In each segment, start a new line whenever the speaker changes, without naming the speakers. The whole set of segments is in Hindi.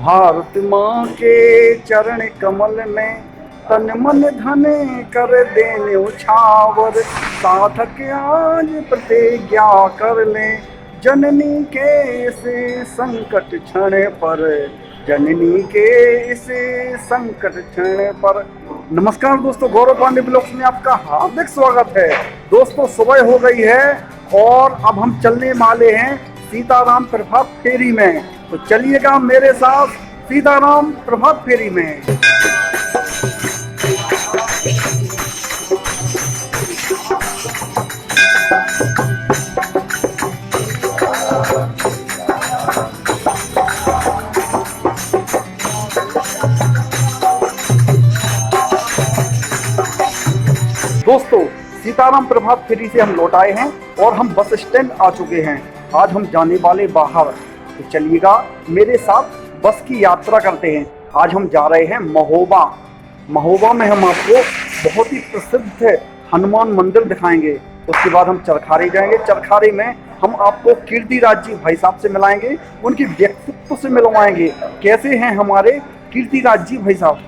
भारत माँ के चरण कमल में तन मन धन कर देने उछावर। साधक आज प्रतिज्ञा कर ले जननी के इस संकट क्षण पर, जननी के इस संकट क्षण पर। नमस्कार दोस्तों, गौरव पांडे ब्लॉग्स में आपका हार्दिक स्वागत है। दोस्तों सुबह हो गई है और अब हम चलने वाले हैं सीताराम प्रभात फेरी में। तो चलिएगा मेरे साथ सीताराम प्रभात फेरी में। दोस्तों सीताराम प्रभात फेरी से हम लौट आए हैं और हम बस स्टैंड आ चुके हैं। आज हम जाने वाले बाहर, तो चलिएगा मेरे साथ बस की यात्रा करते हैं। आज हम जा रहे हैं महोबा। महोबा में हम आपको बहुत ही प्रसिद्ध हनुमान मंदिर दिखाएंगे। उसके बाद हम चरखारी जाएंगे। चरखारी में हम आपको कीर्तिराज जी भाई साहब से मिलाएंगे, उनके व्यक्तित्व से मिलवाएंगे, कैसे हैं हमारे कीर्तिराज जी भाई साहब।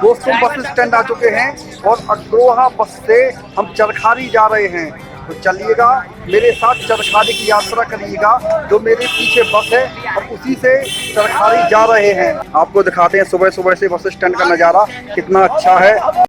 दोस्तों बस स्टैंड आ चुके हैं और अग्रोहा बस से हम चरखारी जा रहे हैं। तो चलिएगा मेरे साथ चरखारी की यात्रा करिएगा। जो मेरे पीछे बस है हम उसी से चरखारी जा रहे हैं। आपको दिखाते हैं सुबह सुबह से बस स्टैंड का नज़ारा कितना अच्छा है।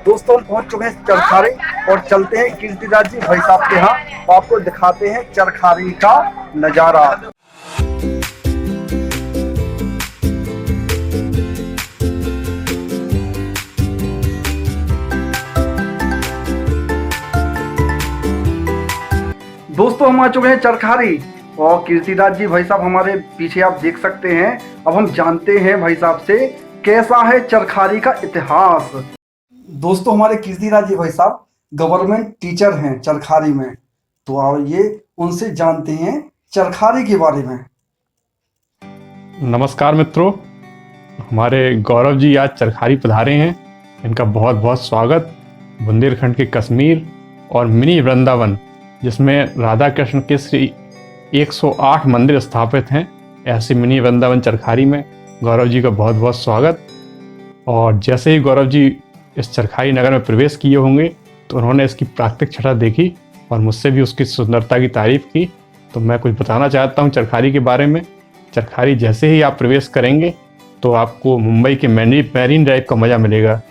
दोस्तों हम पहुंच चुके हैं चरखारी और चलते हैं कीर्तिराज जी भाई साहब के यहाँ। तो आपको दिखाते हैं चरखारी का नजारा। दोस्तों हम आ चुके हैं चरखारी और कीर्तिराज जी भाई साहब हमारे पीछे आप देख सकते हैं। अब हम जानते हैं भाई साहब से कैसा है चरखारी का इतिहास। दोस्तों हमारे कीर्तिराज जी भाई साहब गवर्नमेंट टीचर हैं चरखारी में, तो आइए उनसे जानते हैं चरखारी के बारे में।
नमस्कार मित्रों, हमारे गौरव जी आज चरखारी पधारे हैं। इनका बहुत बहुत स्वागत। बुंदेलखंड के कश्मीर और मिनी वृंदावन, जिसमें राधा कृष्ण के श्री 108 मंदिर स्थापित हैं, ऐसे मिनी वृंदावन चरखारी में गौरव जी का बहुत बहुत स्वागत। और जैसे ही गौरव जी इस चरखारी नगर में प्रवेश किए होंगे तो उन्होंने इसकी प्राकृतिक छटा देखी और मुझसे भी उसकी सुंदरता की तारीफ की। तो मैं कुछ बताना चाहता हूँ चरखारी के बारे में। चरखारी जैसे ही आप प्रवेश करेंगे तो आपको मुंबई के मैरीन ड्राइव का मज़ा मिलेगा,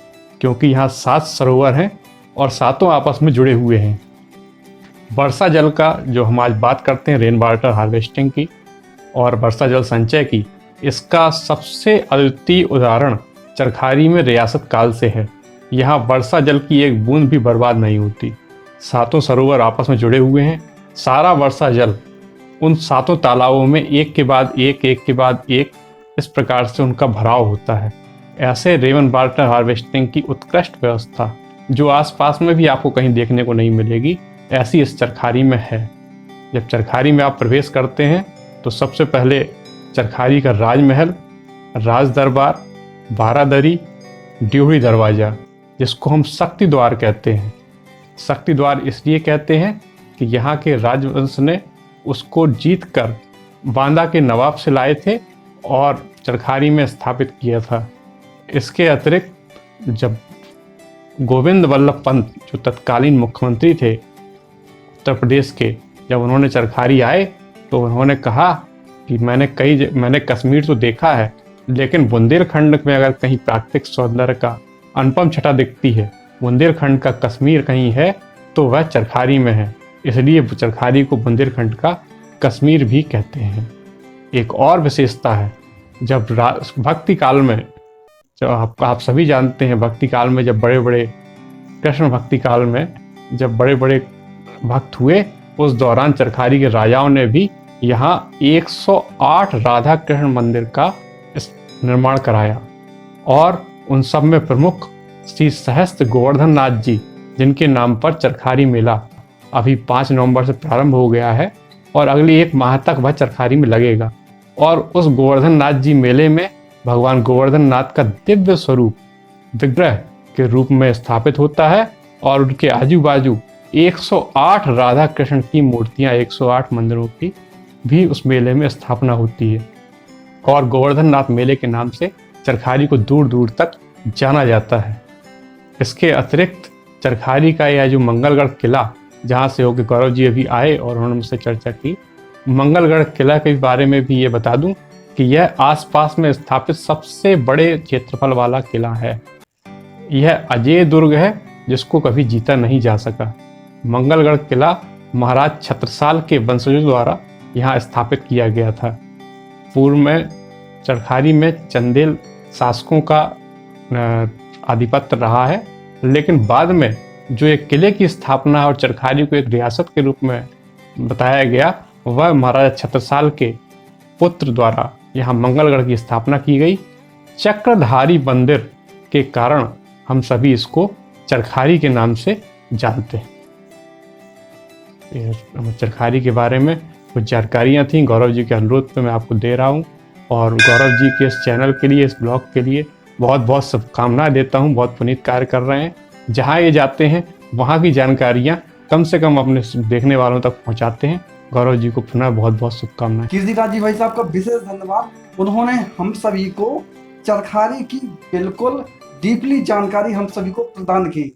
क्योंकि यहाँ 7 सरोवर हैं और सातों आपस में जुड़े हुए हैं। वर्षा जल का जो हम आज बात करते हैं, रेन वाटर हार्वेस्टिंग की और वर्षा जल संचय की, इसका सबसे अद्वितीय उदाहरण चरखारी में रियासत काल से है। यहाँ वर्षा जल की एक बूंद भी बर्बाद नहीं होती। सातों सरोवर आपस में जुड़े हुए हैं। सारा वर्षा जल उन सातों तालाबों में एक के बाद एक इस प्रकार से उनका भराव होता है। ऐसे रेन वाटर हार्वेस्टिंग की उत्कृष्ट व्यवस्था जो आसपास में भी आपको कहीं देखने को नहीं मिलेगी, ऐसी इस चरखारी में है। जब चरखारी में आप प्रवेश करते हैं तो सबसे पहले चरखारी का राजमहल, राज दरबार, बारादरी, ड्योढ़ी दरवाज़ा, जिसको हम शक्ति द्वार कहते हैं। शक्ति द्वार इसलिए कहते हैं कि यहाँ के राजवंश ने उसको जीत कर बांदा के नवाब से लाए थे और चरखारी में स्थापित किया था। इसके अतिरिक्त जब गोविंद वल्लभ पंत, जो तत्कालीन मुख्यमंत्री थे उत्तर प्रदेश के, जब उन्होंने चरखारी आए तो उन्होंने कहा कि मैंने कश्मीर तो देखा है, लेकिन बुंदेलखंड में अगर कहीं प्राकृतिक सौंदर्य का अनुपम छटा दिखती है, बुंदेलखंड का कश्मीर कहीं है तो वह चरखारी में है। इसलिए चरखारी को बुंदेलखंड का कश्मीर भी कहते हैं। एक और विशेषता है, जब भक्ति काल में, जो आप सभी जानते हैं, भक्ति काल में जब बड़े बड़े कृष्ण भक्ति काल में जब बड़े बड़े भक्त हुए, उस दौरान चरखारी के राजाओं ने भी यहाँ 108 राधा कृष्ण मंदिर का निर्माण कराया और उन सब में प्रमुख श्री सहस्त्र गोवर्धन नाथ जी, जिनके नाम पर चरखारी मेला अभी 5 नवंबर से प्रारंभ हो गया है और अगली 1 माह तक वह चरखारी में लगेगा। और उस गोवर्धन नाथ जी मेले में भगवान गोवर्धन नाथ का दिव्य स्वरूप विग्रह के रूप में स्थापित होता है और उनके आजू बाजू 108 राधा कृष्ण की मूर्तियां, 108 मंदिरों की भी उस मेले में स्थापना होती है। और गोवर्धन नाथ मेले के नाम से चरखारी को दूर दूर तक जाना जाता है। इसके अतिरिक्त चरखारी का यह जो मंगलगढ़ किला, जहाँ से होकर गौरव जी अभी आए और उन्होंने मुझसे चर्चा की, मंगलगढ़ किला के बारे में भी ये बता दूं कि यह आसपास में स्थापित सबसे बड़े क्षेत्रफल वाला किला है। यह अजय दुर्ग है जिसको कभी जीता नहीं जा सका। मंगलगढ़ किला महाराज छत्रसाल के वंशजों द्वारा यहाँ स्थापित किया गया था। पूर्व में चरखारी में चंदेल शासकों का आधिपत्य रहा है, लेकिन बाद में जो एक किले की स्थापना और चरखारी को एक रियासत के रूप में बताया गया, वह महाराजा छत्रसाल के पुत्र द्वारा यहाँ मंगलगढ़ की स्थापना की गई। चक्रधारी मंदिर के कारण हम सभी इसको चरखारी के नाम से जानते हैं। चरखारी के बारे में कुछ जानकारियाँ थीं, गौरव जी के अनुरोध पे मैं आपको दे रहा हूँ और गौरव जी के इस चैनल के लिए, इस ब्लॉग के लिए बहुत बहुत शुभकामनाएं देता हूँ। बहुत पुनीत कार्य कर रहे हैं। जहाँ ये जाते हैं वहाँ की जानकारियाँ कम से कम अपने देखने वालों तक पहुँचाते हैं। गौरव जी को पुनः बहुत बहुत शुभकामनाएं।
कीर्तिराज जी भाई साहब का विशेष धन्यवाद। उन्होंने हम सभी को चरखारी की बिल्कुल डीपली जानकारी हम सभी को प्रदान की।